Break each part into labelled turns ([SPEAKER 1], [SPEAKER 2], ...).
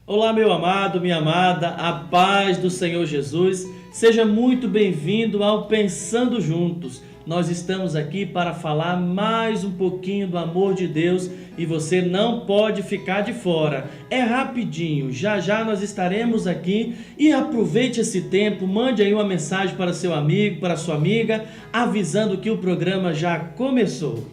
[SPEAKER 1] Olá, meu amado, minha amada, a paz do Senhor Jesus. Seja muito bem-vindo ao Pensando Juntos. Nós estamos aqui para falar mais um pouquinho do amor de Deus e você não pode ficar de fora. É rapidinho, já já nós estaremos aqui e aproveite esse tempo, mande aí uma mensagem para seu amigo, para sua amiga, avisando que o programa já começou.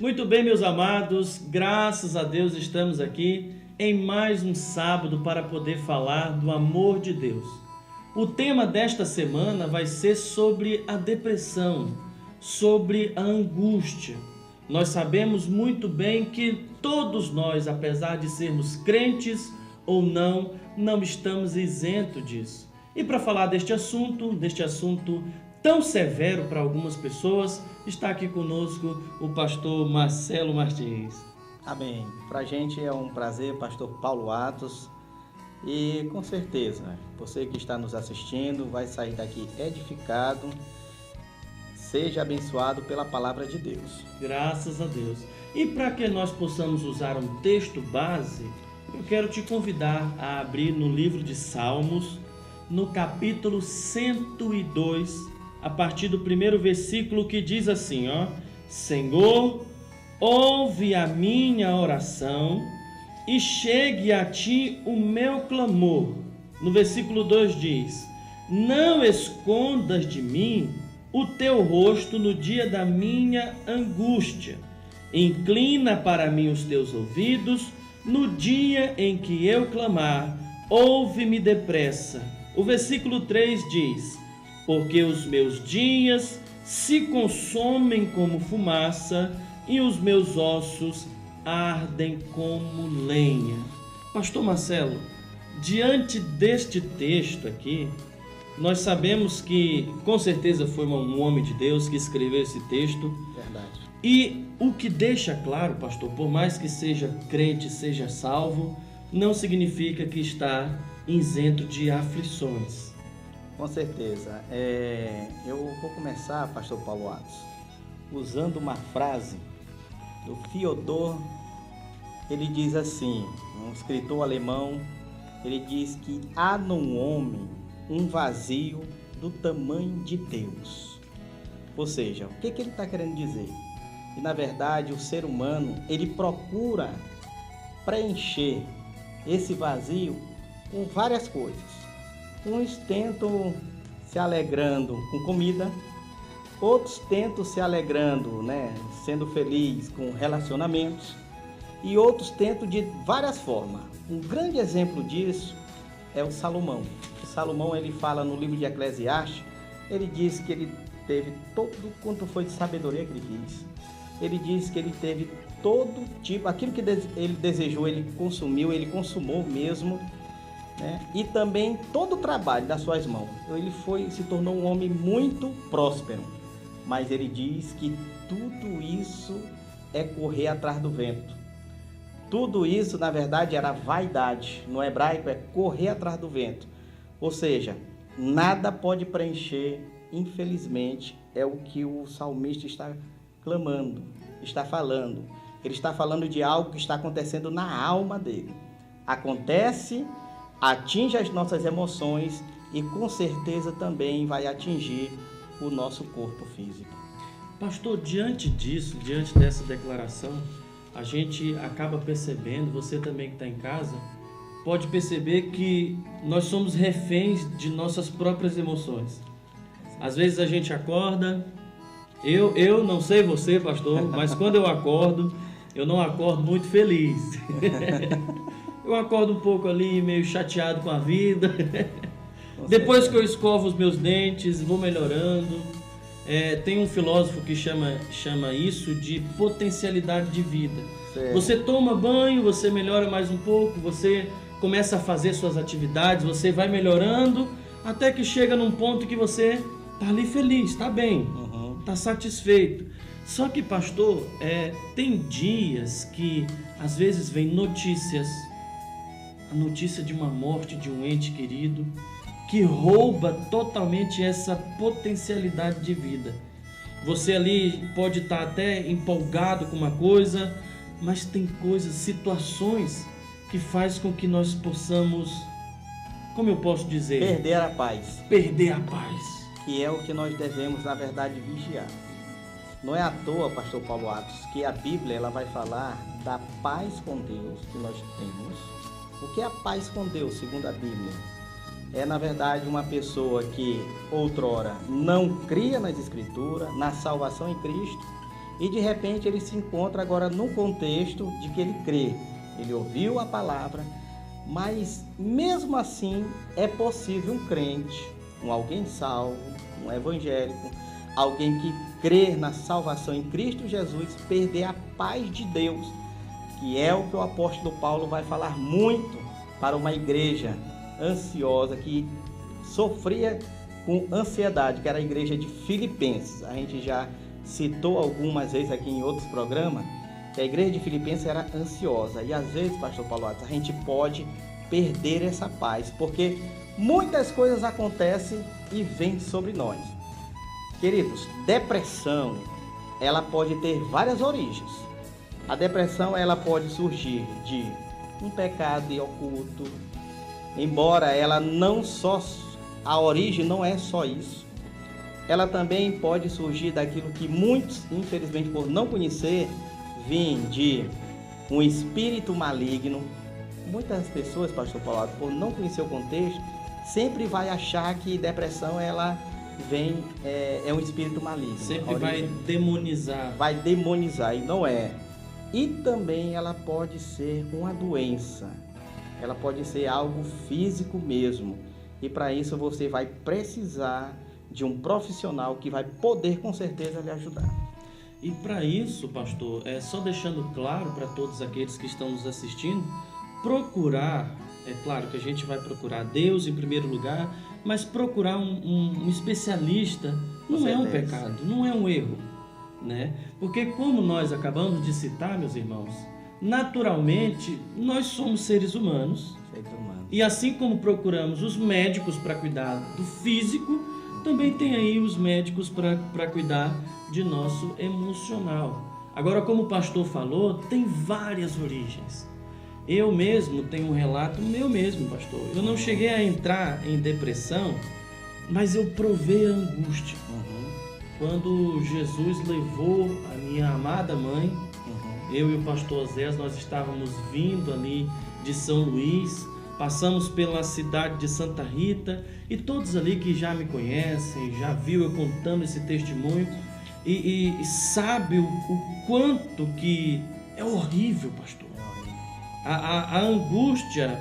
[SPEAKER 1] Muito bem, meus amados, graças a Deus estamos aqui em mais um sábado para poder falar do amor de Deus. O tema desta semana vai ser sobre a depressão, sobre a angústia. Nós sabemos muito bem que todos nós, apesar de sermos crentes ou não estamos isentos disso. E para falar deste assunto tão severo para algumas pessoas, está aqui conosco o pastor Marcelo Martins.
[SPEAKER 2] Amém. Para a gente é um prazer, pastor Paulo Atos, e com certeza você que está nos assistindo vai sair daqui edificado, seja abençoado pela palavra de Deus.
[SPEAKER 1] Graças a Deus. E para que nós possamos usar um texto base, eu quero te convidar a abrir no livro de Salmos, no capítulo 102, a partir do primeiro versículo, que diz assim, Senhor, ouve a minha oração e chegue a ti o meu clamor. No versículo 2 diz, não escondas de mim o teu rosto no dia da minha angústia. Inclina para mim os teus ouvidos no dia em que eu clamar. Ouve-me depressa. O versículo 3 diz, porque os meus dias se consomem como fumaça e os meus ossos ardem como lenha. Pastor Marcelo, diante deste texto aqui, nós sabemos que com certeza foi um homem de Deus que escreveu esse texto.
[SPEAKER 2] Verdade.
[SPEAKER 1] E o que deixa claro, pastor, por mais que seja crente, seja salvo, não significa que está isento de aflições.
[SPEAKER 2] Com certeza. Eu vou começar, pastor Paulo Atos, usando uma frase do Fyodor. Ele diz assim, um escritor alemão, ele diz que há no homem um vazio do tamanho de Deus. Ou seja, o que ele está querendo dizer? Que na verdade o ser humano, ele procura preencher esse vazio com várias coisas. Uns tentam se alegrando com comida, outros tentam se alegrando, sendo feliz com relacionamentos, e outros tentam de várias formas. Um grande exemplo disso é o Salomão. O Salomão, ele fala no livro de Eclesiastes, ele diz que ele teve todo quanto foi de sabedoria que ele quis. Ele diz que ele teve todo tipo, aquilo que ele desejou, ele consumiu, ele consumou mesmo, e também todo o trabalho das suas mãos. Ele se tornou um homem muito próspero, mas ele diz que tudo isso é correr atrás do vento. Tudo isso, na verdade, era vaidade. No hebraico é correr atrás do vento. Ou seja, nada pode preencher, infelizmente, é o que o salmista está clamando, está falando. Ele está falando de algo que está acontecendo na alma dele. Acontece, atinge as nossas emoções e com certeza também vai atingir o nosso corpo físico.
[SPEAKER 1] Pastor, diante dessa declaração, a gente acaba percebendo, você também que está em casa, pode perceber que nós somos reféns de nossas próprias emoções. Às vezes a gente acorda, eu não sei você, pastor, mas quando eu acordo, eu não acordo muito feliz. Eu acordo um pouco ali, meio chateado com a vida. Depois que eu escovo os meus dentes, vou melhorando. Tem um filósofo que chama isso de potencialidade de vida. Certo. Você toma banho, você melhora mais um pouco, você começa a fazer suas atividades, você vai melhorando, até que chega num ponto que você está ali feliz, está bem, está satisfeito. Só que, pastor, tem dias que às vezes vem notícias, a notícia de uma morte de um ente querido, que rouba totalmente essa potencialidade de vida. Você ali pode estar até empolgado com uma coisa, mas tem coisas, situações que faz com que nós possamos, como eu posso dizer?
[SPEAKER 2] Perder a paz.
[SPEAKER 1] Perder a paz.
[SPEAKER 2] Que é o que nós devemos, na verdade, vigiar. Não é à toa, pastor Paulo Atos, que a Bíblia ela vai falar da paz com Deus que nós temos. O que é a paz com Deus, segundo a Bíblia? É, na verdade, uma pessoa que outrora não cria nas Escrituras, na salvação em Cristo, e de repente ele se encontra agora num contexto de que ele crê. Ele ouviu a palavra, mas mesmo assim é possível um crente, alguém salvo, um evangélico, alguém que crê na salvação em Cristo Jesus, perder a paz de Deus, que é o que o apóstolo Paulo vai falar muito para uma igreja ansiosa, que sofria com ansiedade, que era a igreja de Filipenses. A gente já citou algumas vezes aqui em outros programas, que a igreja de Filipenses era ansiosa. E às vezes, pastor Paulo, a gente pode perder essa paz, porque muitas coisas acontecem e vêm sobre nós. Queridos, depressão, ela pode ter várias origens. A depressão, ela pode surgir de um pecado oculto, embora ela não só, a origem não é só isso. Ela também pode surgir daquilo que muitos, infelizmente por não conhecer, vêm de um espírito maligno. Muitas pessoas, pastor Paulo, por não conhecer o contexto, sempre vai achar que depressão ela vem, é um espírito maligno.
[SPEAKER 1] Sempre vai demonizar.
[SPEAKER 2] Vai demonizar, e não é. E também ela pode ser uma doença. Ela pode ser algo físico mesmo. E para isso você vai precisar de um profissional que vai poder com certeza lhe ajudar.
[SPEAKER 1] E para isso, pastor, só deixando claro para todos aqueles que estão nos assistindo, procurar, é claro que a gente vai procurar Deus em primeiro lugar, mas procurar um especialista não é um pecado, não é um erro, né? Porque como nós acabamos de citar, meus irmãos, naturalmente nós somos seres humanos. E assim como procuramos os médicos para cuidar do físico, também tem aí os médicos para cuidar de nosso emocional. Agora, como o pastor falou, tem várias origens. Eu mesmo tenho um relato meu mesmo, pastor. Eu não cheguei a entrar em depressão, mas eu provei a angústia. Quando Jesus levou a minha amada mãe, eu e o pastor Zé, nós estávamos vindo ali de São Luís, passamos pela cidade de Santa Rita, e todos ali que já me conhecem, já viu eu contando esse testemunho, e sabe o quanto que é horrível, pastor. A angústia,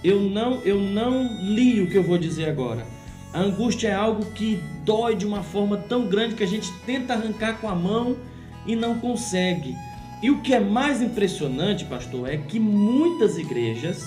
[SPEAKER 1] eu não li o que eu vou dizer agora. A angústia é algo que dói de uma forma tão grande que a gente tenta arrancar com a mão e não consegue. E o que é mais impressionante, pastor, é que muitas igrejas,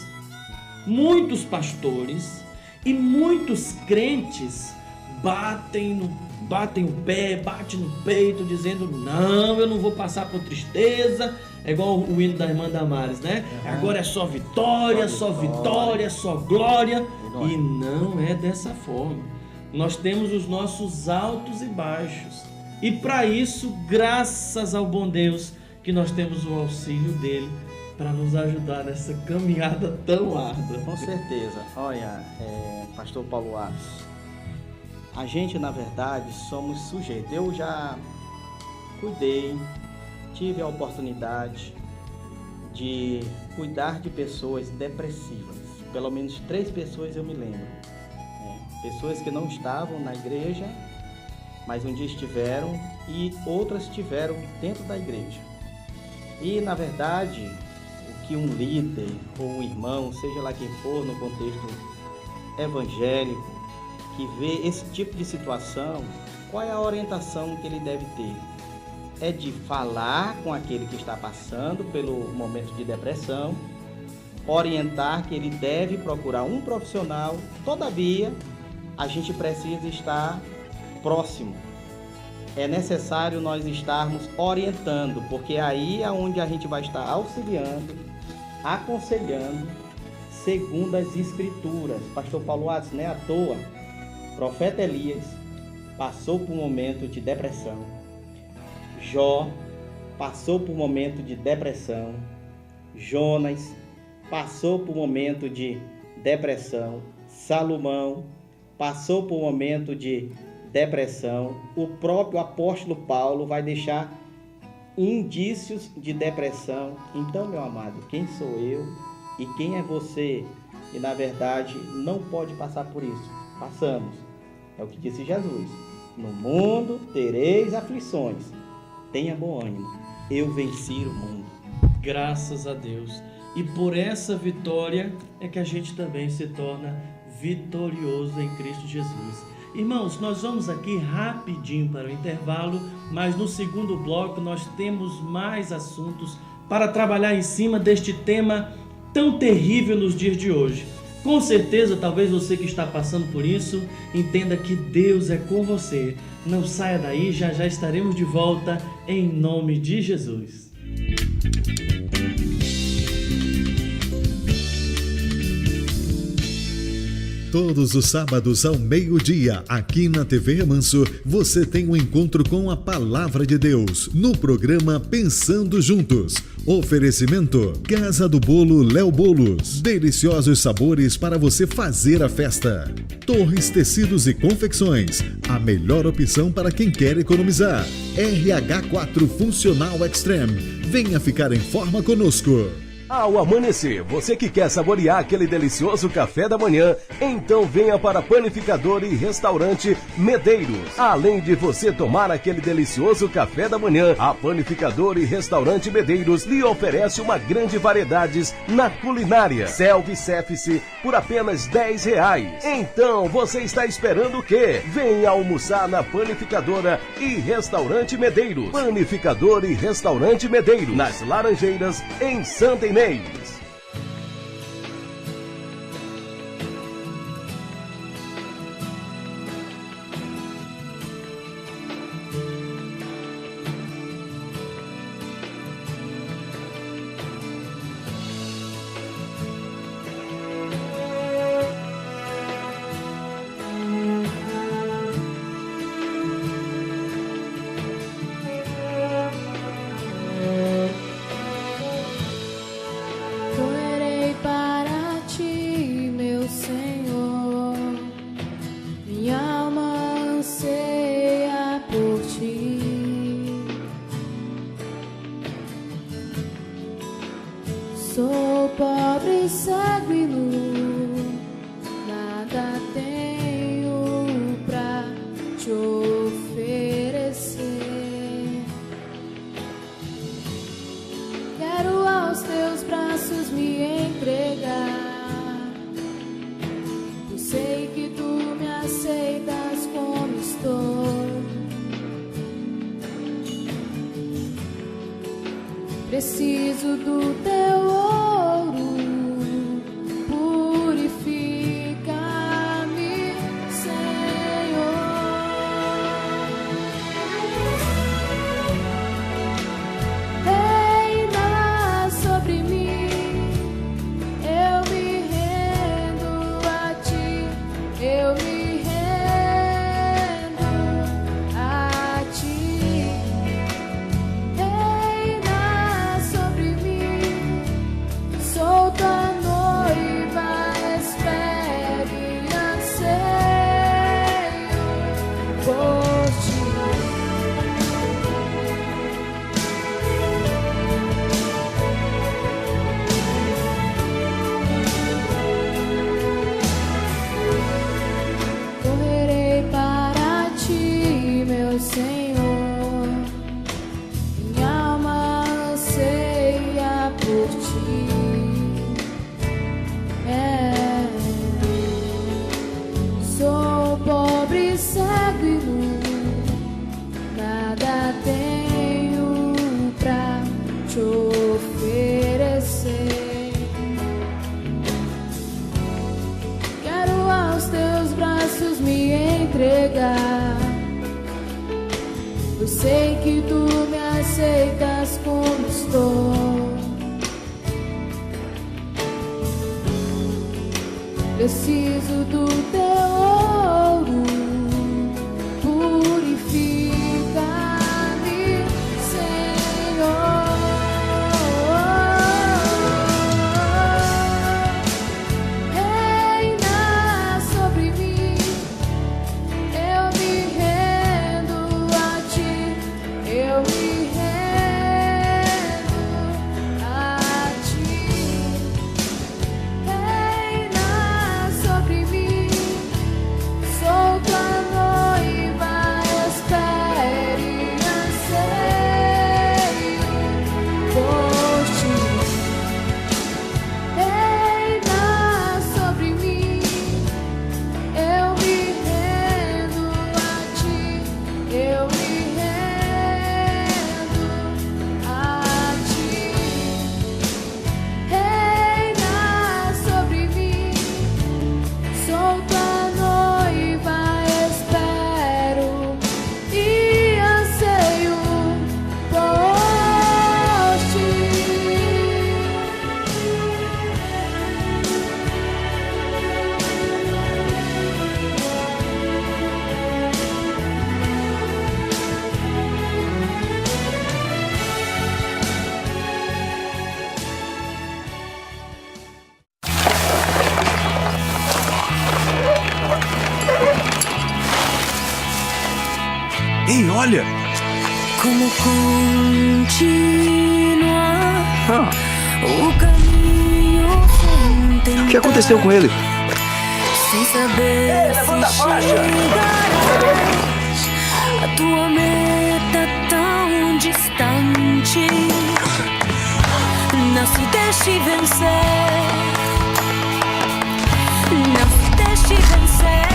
[SPEAKER 1] muitos pastores e muitos crentes batem o pé, batem no peito, dizendo: não, eu não vou passar por tristeza. É igual o hino da irmã Damares, né? Agora é só vitória, só vitória, só glória. E não é dessa forma. Nós temos os nossos altos e baixos. E para isso, graças ao bom Deus, que nós temos o auxílio dele para nos ajudar nessa caminhada tão árdua.
[SPEAKER 2] Com certeza. Olha, pastor Paulo Atos, a gente, na verdade, somos sujeitos. Eu já cuidei, tive a oportunidade de cuidar de pessoas depressivas. Pelo menos 3 pessoas eu me lembro. Pessoas que não estavam na igreja, mas um dia estiveram, e outras estiveram dentro da igreja. E, na verdade, o que um líder ou um irmão, seja lá quem for, no contexto evangélico, que vê esse tipo de situação, qual é a orientação que ele deve ter? É de falar com aquele que está passando pelo momento de depressão, orientar que ele deve procurar um profissional. Todavia, a gente precisa estar próximo, é necessário nós estarmos orientando, porque aí é onde a gente vai estar auxiliando, aconselhando, segundo as Escrituras. Pastor Paulo Watts, não é à toa, profeta Elias passou por um momento de depressão. Jó passou por um momento de depressão. Jonas passou por um momento de depressão. Salomão passou por um momento de depressão. O próprio apóstolo Paulo vai deixar indícios de depressão. Então, meu amado, quem sou eu e quem é você? E na verdade não pode passar por isso. Passamos. É o que disse Jesus. No mundo tereis aflições. Tenha bom ânimo. Eu venci o mundo.
[SPEAKER 1] Graças a Deus. E por essa vitória é que a gente também se torna vitorioso em Cristo Jesus. Irmãos, nós vamos aqui rapidinho para o intervalo, mas no segundo bloco nós temos mais assuntos para trabalhar em cima deste tema tão terrível nos dias de hoje. Com certeza, talvez você que está passando por isso, entenda que Deus é com você. Não saia daí, já já estaremos de volta em nome de Jesus.
[SPEAKER 3] Todos os sábados ao meio-dia, aqui na TV Remanso, você tem um encontro com a Palavra de Deus, no programa Pensando Juntos. Oferecimento Casa do Bolo Léo Bolos. Deliciosos sabores para você fazer a festa. Torres Tecidos e Confecções. A melhor opção para quem quer economizar. RH4 Funcional Extreme. Venha ficar em forma conosco.
[SPEAKER 4] Ao amanhecer, você que quer saborear aquele delicioso café da manhã, então venha para Panificador e Restaurante Medeiros. Além de você tomar aquele delicioso café da manhã, a Panificador e Restaurante Medeiros lhe oferece uma grande variedade na culinária. Self-service por apenas R$10. Então, você está esperando o quê? Venha almoçar na Panificadora e Restaurante Medeiros. Panificador e Restaurante Medeiros, nas Laranjeiras, em Santa Inês.
[SPEAKER 5] Sou pobre, cego e nu, nada tenho pra te oferecer. Quero aos teus braços me entregar, eu sei que tu me aceitas como estou. Preciso do teu ouro, purifica-me, Senhor. Reina sobre mim, eu me rendo a ti, eu me rendo a ti. Sou tua noiva, espero e anseio por ti. Correrei para ti, meu Senhor, minha alma anseia por ti. Sou pobre, cego e nu, nada tenho pra te oferecer. Quero aos teus braços me entregar, preciso do teu ouro. Purifica-me, Senhor. Reina sobre mim, eu me rendo a ti, eu me rendo a ti. Reina sobre mim, sou tua noiva, espere e anseio por ti. Reina sobre mim, eu me rendo a ti, eu me rendo a ti. Reina sobre mim, sou tua noiva, espero e anseio por ti.
[SPEAKER 4] Ei, olha!
[SPEAKER 5] Como continuar o caminho sem tentar,
[SPEAKER 4] O que aconteceu com ele?
[SPEAKER 5] sem saber se chegarás a tua meta tão distante. Não se deixe vencer, não se deixe vencer.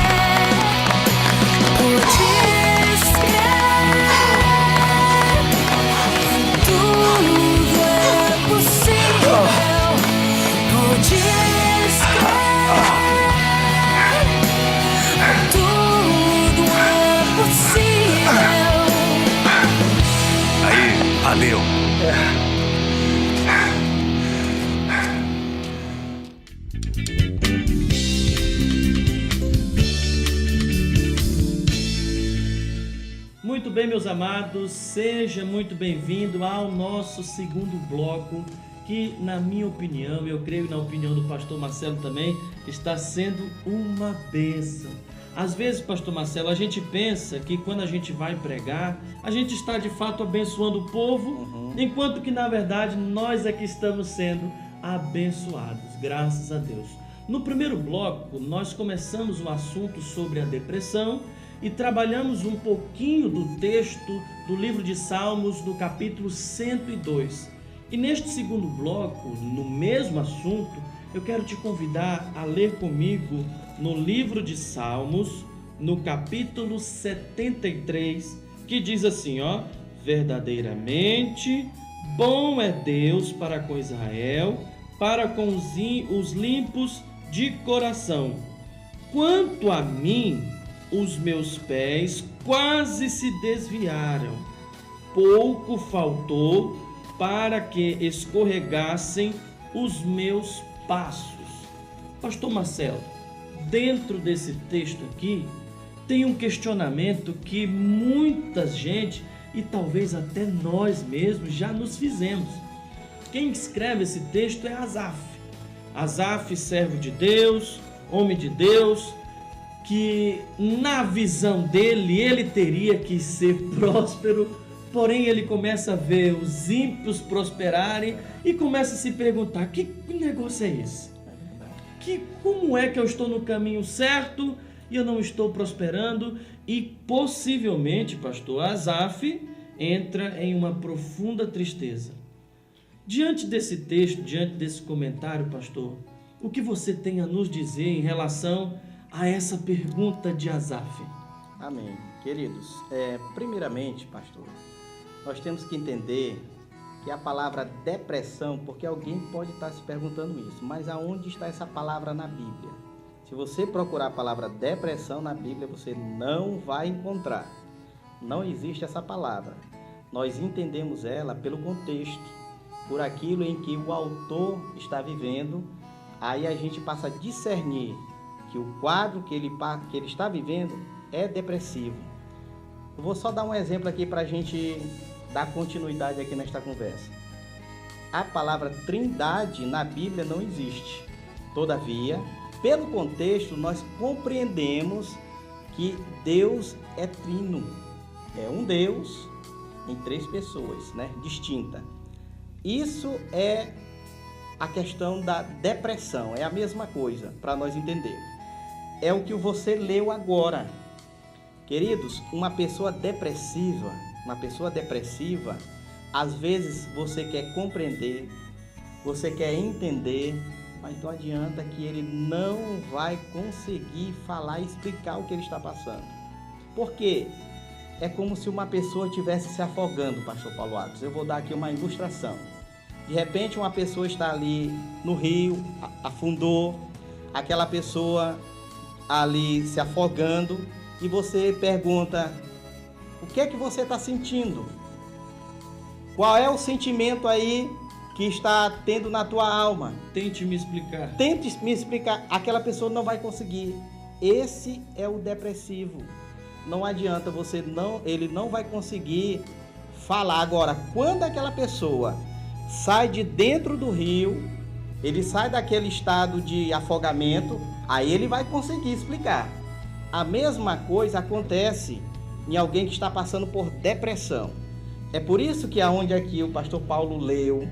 [SPEAKER 5] Podes crer, tudo é possível. Podes crer, tudo é possível.
[SPEAKER 4] Aí, valeu!
[SPEAKER 1] Muito bem, meus amados, seja muito bem-vindo ao nosso segundo bloco, que, na minha opinião, eu creio na opinião do pastor Marcelo também, está sendo uma bênção. Às vezes, pastor Marcelo, a gente pensa que quando a gente vai pregar, a gente está de fato abençoando o povo, enquanto que, na verdade, nós é que estamos sendo abençoados, graças a Deus. No primeiro bloco, nós começamos o assunto sobre a depressão e trabalhamos um pouquinho do texto do livro de Salmos, do capítulo 102. E neste segundo bloco, no mesmo assunto, eu quero te convidar a ler comigo no livro de Salmos, no capítulo 73, que diz assim, ó: verdadeiramente bom é Deus para com Israel, para com os limpos de coração. Quanto a mim, os meus pés quase se desviaram, pouco faltou para que escorregassem os meus passos. Pastor Marcelo, dentro desse texto aqui, tem um questionamento que muita gente, e talvez até nós mesmos, já nos fizemos. Quem escreve esse texto é Asaf. Asaf, servo de Deus, homem de Deus, que na visão dele, ele teria que ser próspero, porém ele começa a ver os ímpios prosperarem e começa a se perguntar: que negócio é esse? Como é que eu estou no caminho certo e eu não estou prosperando? E possivelmente, pastor, Asaf entra em uma profunda tristeza. Diante desse texto, diante desse comentário, pastor, o que você tem a nos dizer em relação a essa pergunta de Asaf?
[SPEAKER 2] Amém. Queridos, primeiramente, pastor, nós temos que entender que a palavra depressão, porque alguém pode estar se perguntando isso, mas aonde está essa palavra na Bíblia? Se você procurar a palavra depressão na Bíblia, você não vai encontrar. Não existe essa palavra. Nós entendemos ela pelo contexto, por aquilo em que o autor está vivendo. Aí a gente passa a discernir que o quadro que ele está vivendo é depressivo. Eu vou só dar um exemplo aqui para a gente dar continuidade aqui nesta conversa. A palavra trindade na Bíblia não existe. Todavia, pelo contexto, nós compreendemos que Deus é trino. É um Deus em 3 pessoas, né? Distinta. Isso é a questão da depressão. É a mesma coisa, para nós entendermos. É o que você leu agora. Queridos, uma pessoa depressiva, às vezes você quer compreender, você quer entender, mas não adianta que ele não vai conseguir falar e explicar o que ele está passando. Por quê? É como se uma pessoa estivesse se afogando, pastor Paulo Atos. Eu vou dar aqui uma ilustração. De repente uma pessoa está ali no rio, afundou, aquela pessoa ali se afogando, e você pergunta: o que é que você está sentindo? Qual é o sentimento aí que está tendo na tua alma?
[SPEAKER 1] Tente me explicar.
[SPEAKER 2] Tente me explicar. Aquela pessoa não vai conseguir. Esse é o depressivo. Não adianta, ele não vai conseguir falar. Agora, quando aquela pessoa sai de dentro do rio, ele sai daquele estado de afogamento, aí ele vai conseguir explicar. A mesma coisa acontece em alguém que está passando por depressão. É por isso que aonde aqui o pastor Paulo leu,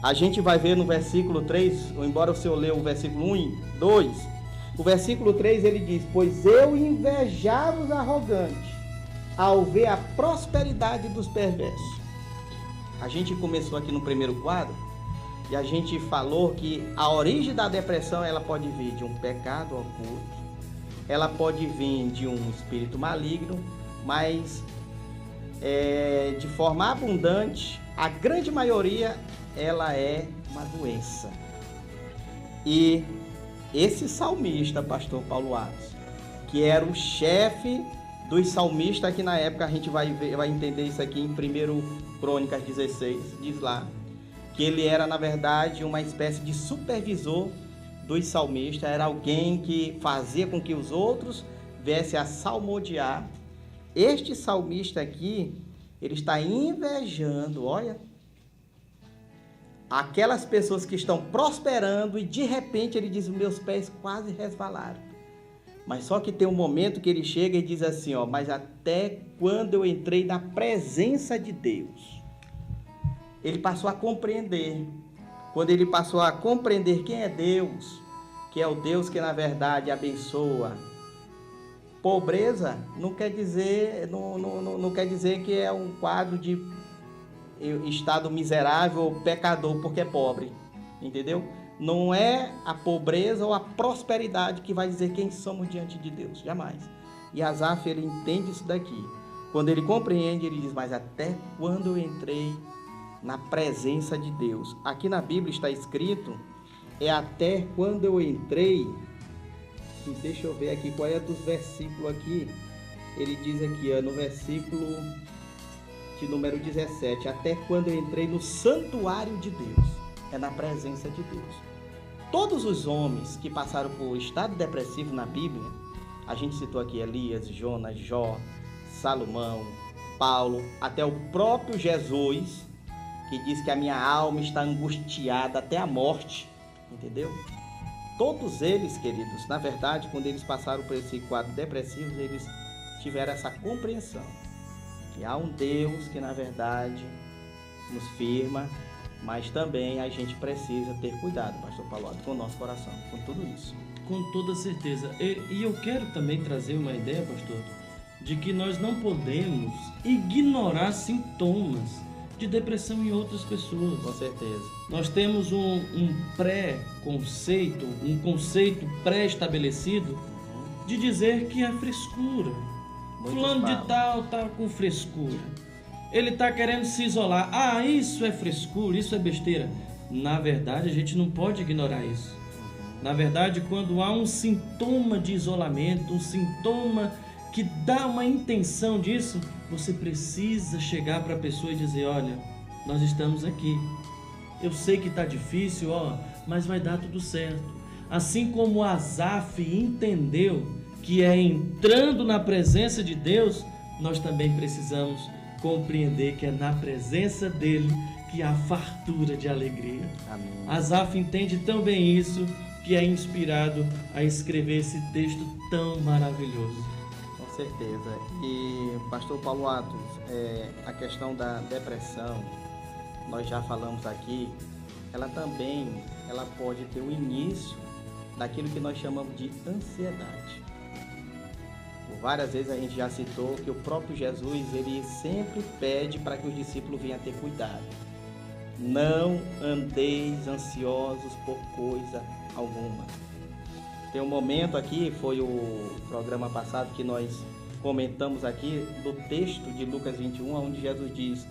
[SPEAKER 2] a gente vai ver no versículo 3, embora o senhor leu o versículo 1 e 2, o versículo 3 ele diz: pois eu invejava os arrogantes ao ver a prosperidade dos perversos. A gente começou aqui no primeiro quadro e a gente falou que a origem da depressão ela pode vir de um pecado oculto, ela pode vir de um espírito maligno, mas de forma abundante, a grande maioria, ela é uma doença. E esse salmista, pastor Paulo Atos, que era o chefe dos salmistas, aqui na época a gente vai entender isso aqui em 1 Crônicas 16, diz lá, que ele era, na verdade, uma espécie de supervisor dos salmistas, era alguém que fazia com que os outros viessem a salmodiar. Este salmista aqui, ele está invejando, olha, aquelas pessoas que estão prosperando e de repente ele diz: meus pés quase resvalaram. Mas só que tem um momento que ele chega e diz assim, ó: mas até quando eu entrei na presença de Deus, ele passou a compreender. Quando ele passou a compreender quem é Deus, que é o Deus que na verdade abençoa. Pobreza não quer dizer, não quer dizer que é um quadro de estado miserável ou pecador porque é pobre, entendeu? Não é a pobreza ou a prosperidade que vai dizer quem somos diante de Deus, jamais. E Asaf, ele entende isso daqui. Quando ele compreende, ele diz: mas até quando eu entrei na presença de Deus? Aqui na Bíblia está escrito, é até quando eu entrei. E deixa eu ver aqui qual é dos versículos aqui. Ele diz aqui, ó, no versículo de número 17, até quando eu entrei no santuário de Deus. É na presença de Deus. Todos os homens que passaram por estado depressivo na Bíblia, a gente citou aqui Elias, Jonas, Jó, Salomão, Paulo, até o próprio Jesus, que diz que a minha alma está angustiada até a morte, entendeu? Todos eles, queridos, na verdade, quando eles passaram por esse quadro depressivo, eles tiveram essa compreensão que há um Deus que, na verdade, nos firma, mas também a gente precisa ter cuidado, pastor Paulo, com o nosso coração, com tudo isso.
[SPEAKER 1] Com toda certeza. E eu quero também trazer uma ideia, pastor, de que nós não podemos ignorar sintomas de depressão em outras pessoas.
[SPEAKER 2] Com certeza.
[SPEAKER 1] Nós temos um pré-conceito, um conceito pré-estabelecido de dizer que é frescura. Fulano de tal tá com frescura. Ele tá querendo se isolar. Ah, isso é frescura, isso é besteira. Na verdade, a gente não pode ignorar isso. Na verdade, quando há um sintoma de isolamento, um sintoma que dá uma intenção disso, você precisa chegar para a pessoa e dizer: olha, nós estamos aqui. Eu sei que está difícil, mas vai dar tudo certo. Assim como Asaf entendeu que é entrando na presença de Deus, nós também precisamos compreender que é na presença dele que há fartura de alegria.
[SPEAKER 2] Amém.
[SPEAKER 1] Asaf entende tão bem isso que é inspirado a escrever esse texto tão maravilhoso.
[SPEAKER 2] Com certeza. E, pastor Paulo Atos, a questão da depressão, nós já falamos aqui, ela pode ter o início daquilo que nós chamamos de ansiedade. Por várias vezes a gente já citou que o próprio Jesus, ele sempre pede para que os discípulos venham a ter cuidado. Não andeis ansiosos por coisa alguma. Tem um momento aqui, foi o programa passado que nós comentamos aqui do texto de Lucas 21, onde Jesus diz: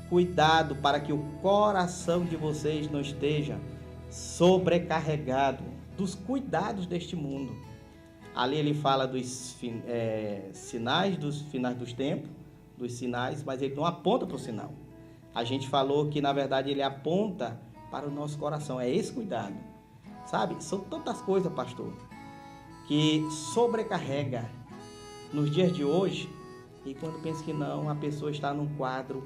[SPEAKER 2] cuidado para que o coração de vocês não esteja sobrecarregado dos cuidados deste mundo. Ali ele fala dos sinais dos finais dos tempos, dos sinais, mas ele não aponta para o sinal. A gente falou que, na verdade, ele aponta para o nosso coração. É esse cuidado. Sabe? São tantas coisas, pastor, que sobrecarrega nos dias de hoje. E quando pensa que não, a pessoa está num quadro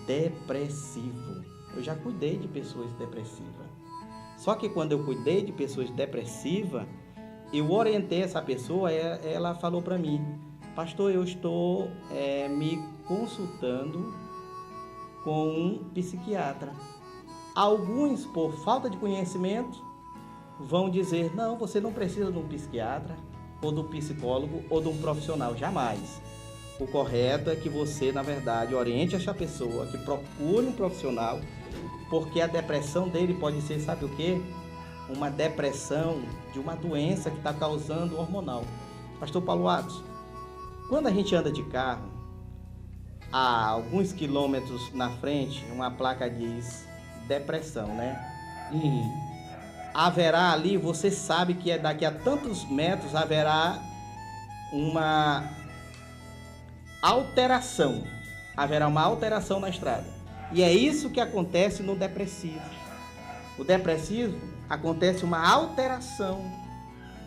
[SPEAKER 2] depressivo. Eu já cuidei de pessoas depressivas. Só que quando eu cuidei de pessoas depressivas, eu orientei essa pessoa, ela falou para mim: pastor, eu estou me consultando com um psiquiatra. Alguns, por falta de conhecimento, vão dizer: não, você não precisa de um psiquiatra, ou de um psicólogo, ou de um profissional, jamais. O correto é que você, na verdade, oriente essa pessoa, que procure um profissional, porque a depressão dele pode ser, sabe o quê? Uma depressão de uma doença que está causando hormonal. Pastor Paulo Atos, quando a gente anda de carro, a alguns quilômetros na frente, uma placa diz depressão, né? Haverá ali, você sabe que daqui a tantos metros haverá uma alteração. Haverá uma alteração na estrada. E é isso que acontece no depressivo. O depressivo acontece uma alteração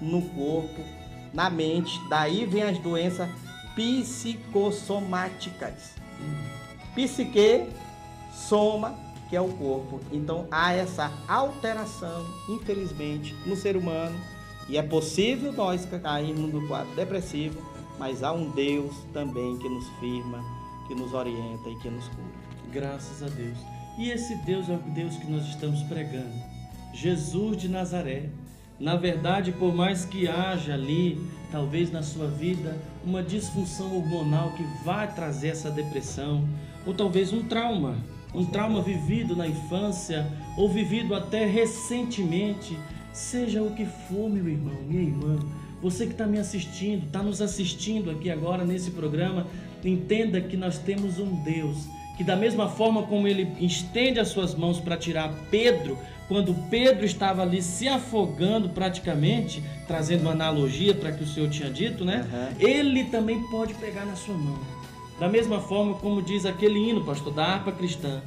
[SPEAKER 2] no corpo, na mente. Daí vem as doenças psicossomáticas. Psique, soma, que é o corpo. Então há essa alteração, infelizmente, no ser humano. E é possível nós cairmos no quadro depressivo, mas há um Deus também que nos firma, que nos orienta e que nos cura.
[SPEAKER 1] Graças a Deus. E esse Deus é o Deus que nós estamos pregando. Jesus de Nazaré. Na verdade, por mais que haja ali, talvez na sua vida, uma disfunção hormonal que vai trazer essa depressão, ou talvez um trauma vivido na infância, ou vivido até recentemente, seja o que for, meu irmão, minha irmã, você que está me assistindo, está nos assistindo aqui agora nesse programa, entenda que nós temos um Deus que, da mesma forma como ele estende as suas mãos para tirar Pedro, quando Pedro estava ali se afogando praticamente, trazendo uma analogia para que o Senhor tinha dito, né? Ele também pode pegar na sua mão. Da mesma forma como diz aquele hino, pastor, da harpa cristã: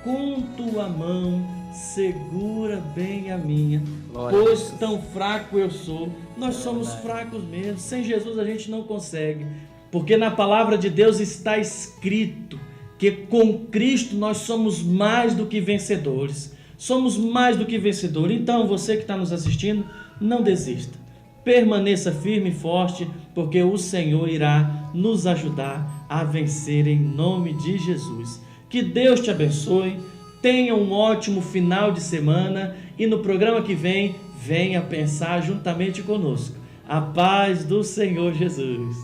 [SPEAKER 1] com tua mão segura bem a minha, pois tão fraco eu sou. Nós somos fracos mesmo. Sem Jesus a gente não consegue, porque na palavra de Deus está escrito que com Cristo nós somos mais do que vencedores. Somos mais do que vencedores. Então, você que está nos assistindo, não desista. Permaneça firme e forte, porque o Senhor irá nos ajudar a vencer em nome de Jesus. Que Deus te abençoe. Tenha um ótimo final de semana e no programa que vem, venha pensar juntamente conosco. A paz do Senhor Jesus.